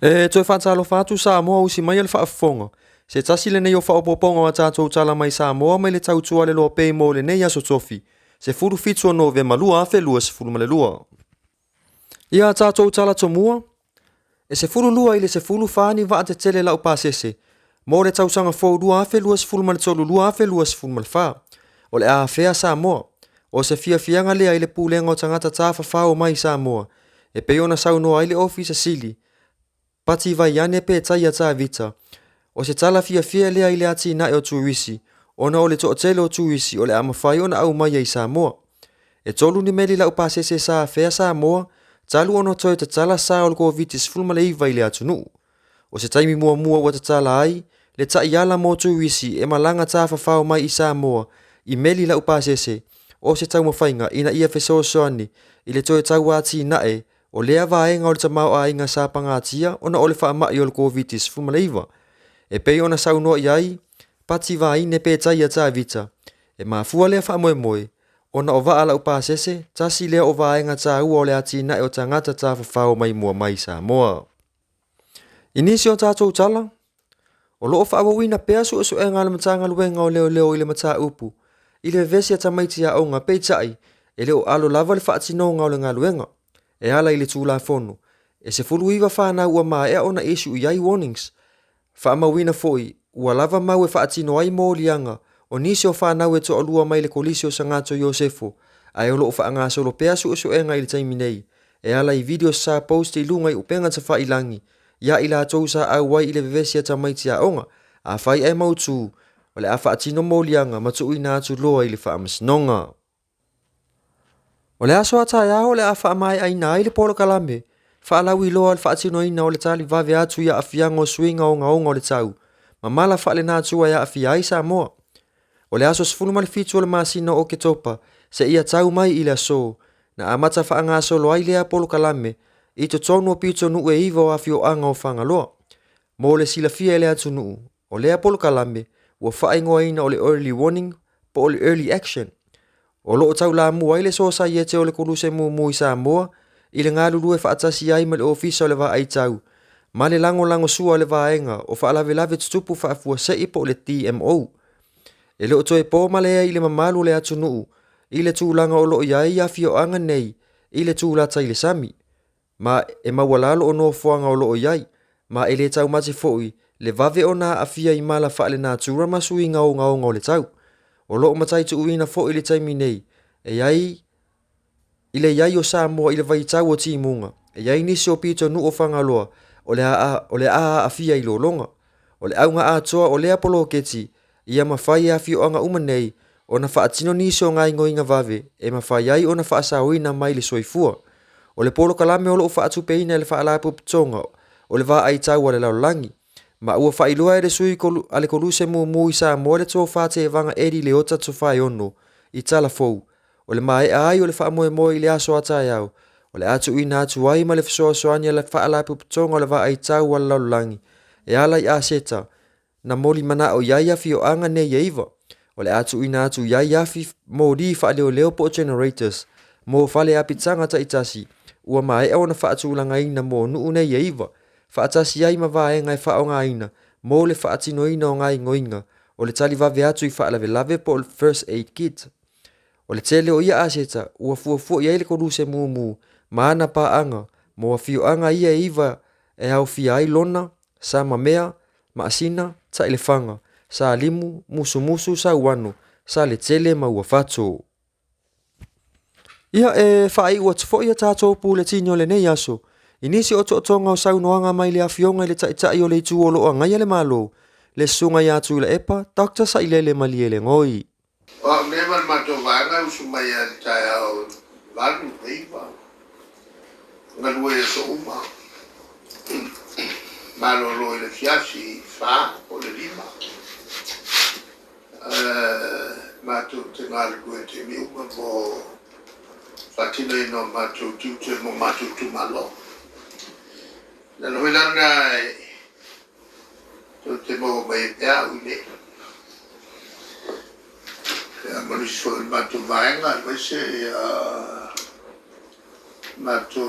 Toe whaatalofa atu Samoa usi mai le whaafonga. Se tasi le nei o whaopoponga wa tātou tala mai Samoa mai le tautua le loa pei mo le nei aso tofi. Se furu fitu o Novema lua afe lua se furu male lua. Ia tātou tala tomua. E se furu lua ile se furu whaani wa te tele lau pāsese. Mo le tausanga fau lua afe lua se furu male tolu lua afe lua se furu male wha. O le awhea Samoa. O se fia fianga lea ile pūlenga o tangata tāwha whao mai Samoa. E peona saunoa ile ofisa sili. Pati vai ane pe tai ata vita. O se tala fia lea ile ati na e o tuwisi. Ona o le to tele o tuwisi o le amawhai ona au mai ai Samoa. E tolu ni meli lau pasese sa fea Samoa, talu ono toi te tala sa o le COVID-19 fulma le iwa ile atunu. O se taimi mua ua te tala ai, le ta iala mo tuwisi e malanga ta fafao mai i Samoa, i meli lau pasese, o se tau mawhainga ina ia feso soani, ile toi tau ati na e, o lea vaenga o le tamau a inga sa pangatia, ona o le wha mai o le COVID-19 fulma le iwa. E pei ona saunoa iai, pati vai ne pe tai ata vita. E mafua lea wha moe, ona o vaa lau pasese, tasi lea o vaenga ta ua o le ati na e o tangata ta fafao mai mua mai Samoa. Inisi o tātou tala, o loo wha awawina pea su e ngā le matanga luenga o leo ile mata upu. Ile vesi ata maiti a onga pei tai, e leo alo lava le wha atino ngā le ngā luenga. E ala ile tūla fono. E se fulu iwa whanau ua maa ea ona issue iai warnings. Wha amawina foi, ua lava mau e wha atino ai mō lianga, o nisi o whanau e to alua mai le kolisi o Sangato Iosefo, ai o loo wha ngā solo pea su e ngā ile taimi nei. E ala i video sa post i lunga i upenga ta wha ilangi. Ia ila tou sa au wai ile vevesi ata maiti a onga, a whai e mautu, o le a wha atino mō lianga, matu ina atu loa ile wha amasnonga. O le aso ata ia o le a wha mai aina ile polo kalame, wha alau i loa le wha atino ina o le tali vave atu ia afianga o swinga o ngaonga o le tau, ma mala wha le nātua ia afia ai Samoa. O le aso sifunu mali fitu o le masina o ke topa, se ia tau mai i le aso, na amata wha anga solo ai lea polo kalame, i to tonu o pito nu e iwa o afio anga o whangaloa. Mo le sila fia ele atu nuu, o lea polo kalame, ua wha ingoa ina o le early warning, po o le early action. O loo tau la mua ile so sa iete o le koluse mu i Samoa, i le ngā lulu e whaatasi ai ma le ofisa o le wha ai tau, ma le lango sua o le vaenga o wha lave tutupu wha afua sei po le TMO. E leo toe po malea i le mamalu le atu nuu, i le tūlanga o loo iai afio anga nei, i le tūlata i le sami. Ma e mawalalo o no fuanga o loo iai, ma e le tau mati foi, le vave o na afia i mala wha le natura masu i ngao le tau. O loo matai tu uina foi le taimi nei, e iai, i le iai o Samoa i le vai tau o timunga, e iai nisi o pito nu o whangaloa, o le a afia i lo longa, o le aunga a toa o le apolo keti, ia mawhai afio anga umanei, o na wha atino nisi o ngai ngoinga vave, e mawhai ai o na wha asawina mai le soifua. O le polo kalame o loo wha atu peina le wha alapu pitonga, o le wha ai tau le laulangi. Ma ua wha ilua e le sui ale koluse mu i Samoa le tō whate e vanga eri le ota tu whai ono, i tala fou. O le mae ai o le wha moe i le aso atai au, o le atu ina atu ai ma le fisoa soania le wha alapu pitonga o le wha ai tau le laulangi. E ala i aseta, na moli mana o iai afi o anga ne ieiva. O le atu ina atu iai afi mo di wha leo po generators, mo whale apitanga ta itasi. Ua mai e ona whaatulanga ina mō nuu nei iwa. Whaatasi ai ma vaenga e wha o ngā ina, mō le whaatino ina o ngā ingoinga, o le tali vave atu i whaalave po le first aid kit. O le tele o ia aseta, ua fuafua i eile koruse mu, maana pa anga, mō a fio anga ia iwa e au fia ai lona, sa mamea, maasina, ta elefanga, sa limu, musu, sa uano, sa le tele ma ua fato. Ia e whaai ua tufo ia tātou pū le tino le nei aso. Inisi o tonga o saunoanga mai le afionga i le taitai o le itu o loa ngai le malo. Le sunga ia atu le epa, Dr. Sailele Maliele ngoi. O neman mato vanga usumai a tai au lanu peipa. Ngalue e so uma. Malo lo le fiasi fa o le lima. Mato te ngale kue te mi uma mo fatino ino mato tiute mo mato tu malo. Na no lana to te mo mai pea ule. Ya mo so mato vaenga vese mato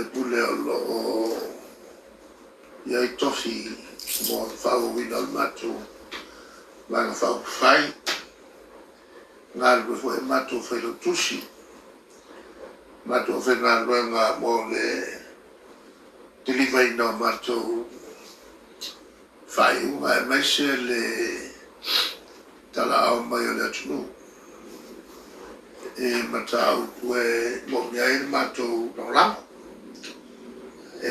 pule o lo ia I tofi mo whauwina o matu Langa whau whai ngā rue fo e matu whailo tusi matu o whenga ruenga mo le delivery no matu whai unga e maise le tala au mai o le atunu e matau pue mo mea e matu no lama e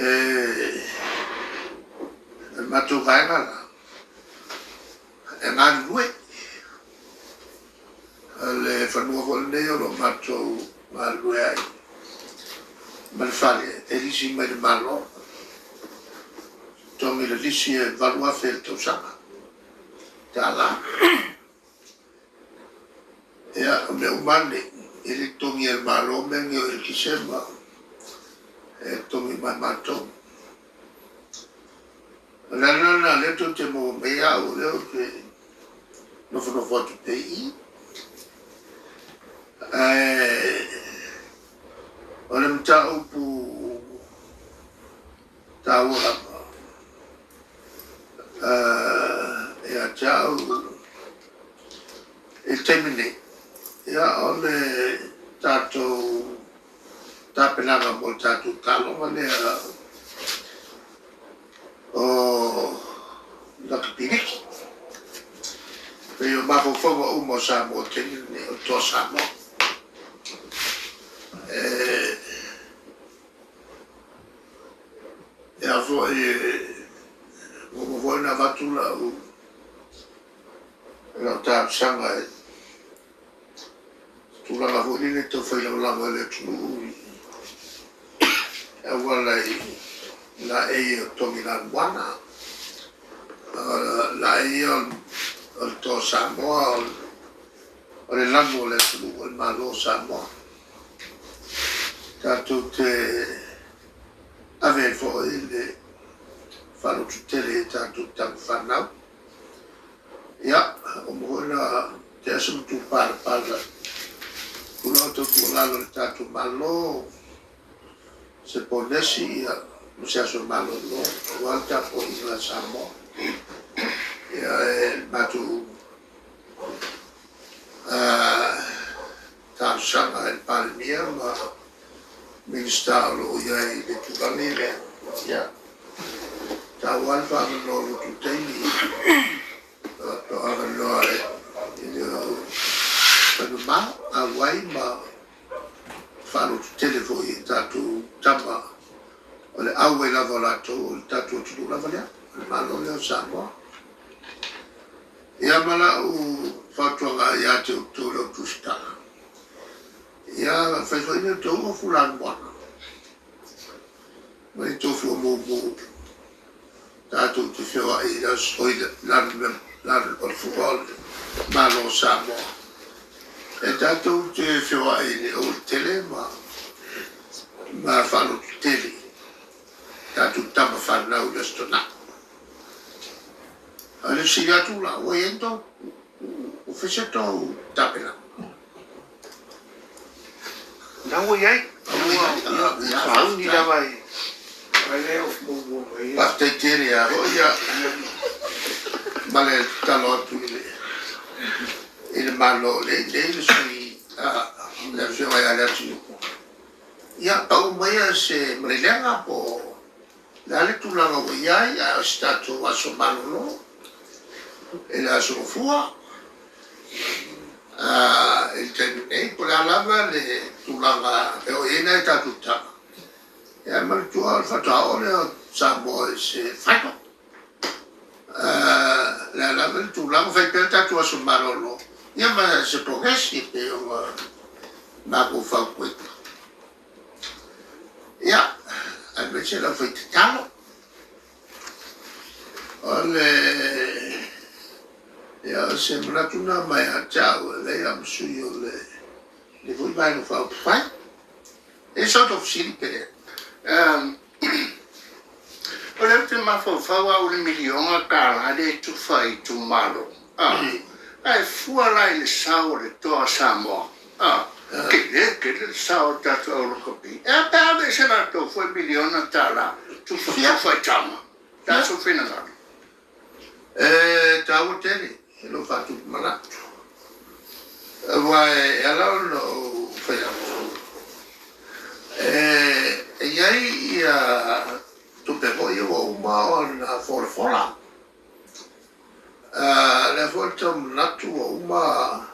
matu vaenga la e ngā rue le whanua ko le neo lo matu ngā rue ai ma le whare e lisi mai le malo tongi le lisi e valua whel tau sanga tā la ea me umane e le tongi e malo mengi o e kisema e tongi mai matou la le to te mo mea o le o te no foto te I o le mta upu ta ua e a tau e temine ia o le tatou tapenaga mo tatou talonga lea o lakapiriki pe o mafofonga umo sa mo tenine o to sa mo e a fo mo vo na vatula o la ta sanga tu la vo ni to foi la le tu e wala la e to milan wana la e o to Samoa o le lango le tu o malo Samoa tato te ave fo ile falo tutele tato tam fanau ya o mo na te asum tu par uno to lalo tato malo se ponesi no se aso malo no guarda po isla Samoa ya matu ta sanga el palmia ma minister lo ya le tukanile ya ta walfa no lo tuteni to aga no pero ma awai ma falo telefo e tatu tama ole awe la volato tatu tu la valia ma lo le Samoa ia mala u whatuanga ia te utoro pusta. Ia whaiwhaina te o fulan wana. Mai tofu o mō tātou te whiwa I la soida lan o fuwal malo Samoa. E tātou te whiwa I le o tele ma whalo tele. Tātou tama whanau le stona. Ale si atu la o ento o feseto tapela. Nau iai, nau ni la vai. Vai o mo vai. Pasta teria o ya. Male talotu ile malo le si la se vai ala tu. Ya pa o mai se mrelenga po la le tu la o ya stato aso malo e la sofua il tenei por la lava le tulanga e o ena ta tutta e ma tu al fatto le Samoa se fatto la lava il tulanga fai per tu su marolo e ma se progressi e o ma go fa questo ya invece la fai talo ole ya sembra tuna mai a ciao lei am suyo le voi vai no fa fai e sotto fili per Ora te ma fa o le miliona cara de tu fai tu malo. Ai fu la il saure to Samoa. Che sao dato lo capi. E abbiamo senato fu milione tala. Tu fai chama. Da su fino a Tau tele, lo fatto malato. Vai, allora lo facciamo. E ieri tu per voi una forfola. Le volte un nato una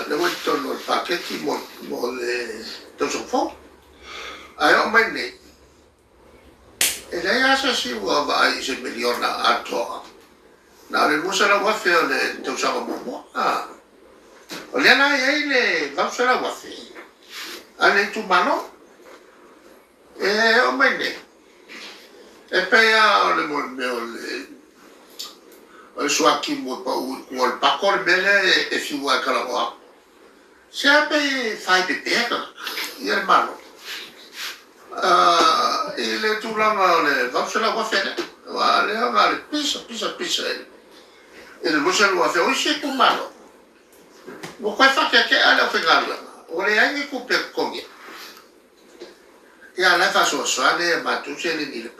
le volte il pacchetti le doso fo. Ayo mai ne. E lei si vai se miliona a toa. Na le musa la wafe le te usava mo. O le na le vausa la wafe. Ale tu mano. E o mai ne. E pea le mo le o so aqui mo pa o pakor mele e fiu a kala. Sempre fai de pega. E hermano. Il tulanga le vausa la wafe. Le avale pisa. E le musa la wafe o se tu mano. Mo kwa fa ke ala fegala. O le ai ku pe kongi. Ya la fa so ale ma tu se le ni.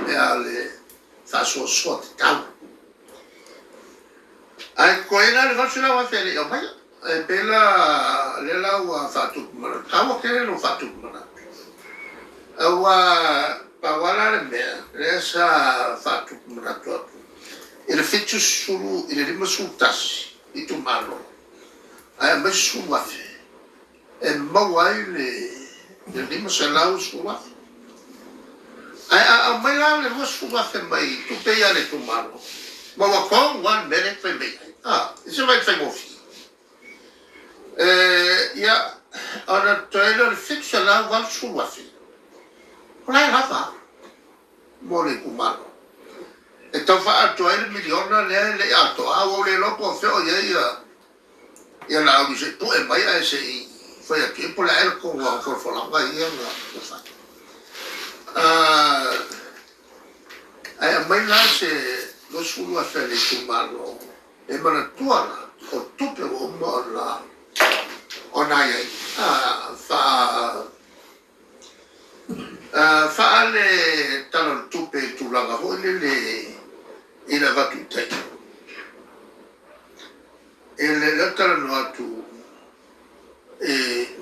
E ale fa so ta. Ai ko ina le vausa la wafe le o mai. E pela le la wa fa tu mana. Ka ke le fa tu mana. Awa pawala le mea, le sa fatu maratua. Il fetu sulu, il rima sultasi, i tu malo. Ai mai sulafe. E mawai le rima selau sulafe. Ai mai la le rima sulafe mai, tu peia le tu malo. Mawa kong wan mele fai mei. Isi mai fai mofi. Ya, ana toelo le fetu selau wan sulafe. Olha lá, mole kumano. Então fa to ele miliona le ato a o le lopo fe o ia la o dice tu e vai a ese foi aqui por lá ele com o for lá vai ia na fa. Ai mai lá se lo sulu a fele kumano e mana tuana o tupe o mola ona ia fa faale tala tupe tulaga hole le ila vatu tai. Ele tala no atu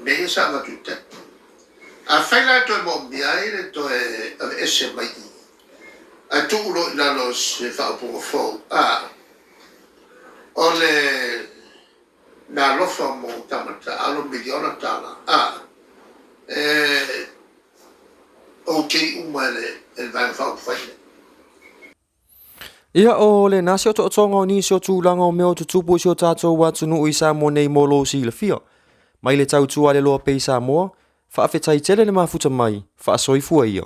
me sa vatu tai. A faila to mo biaire to ese mai. A tu lo na los fa po fo. Ole na lo fa mo tamata alo miliona tala. Okay, el van fa faile. Ia o le nasi o to'otonga o nisi o tūlanga o meo tutupu si o tātou watunu i Samoa nei molo si le fia. Mai le tautua le loa pei Samoa, whaafetai tele le mafuta mai, whaasoifua ia.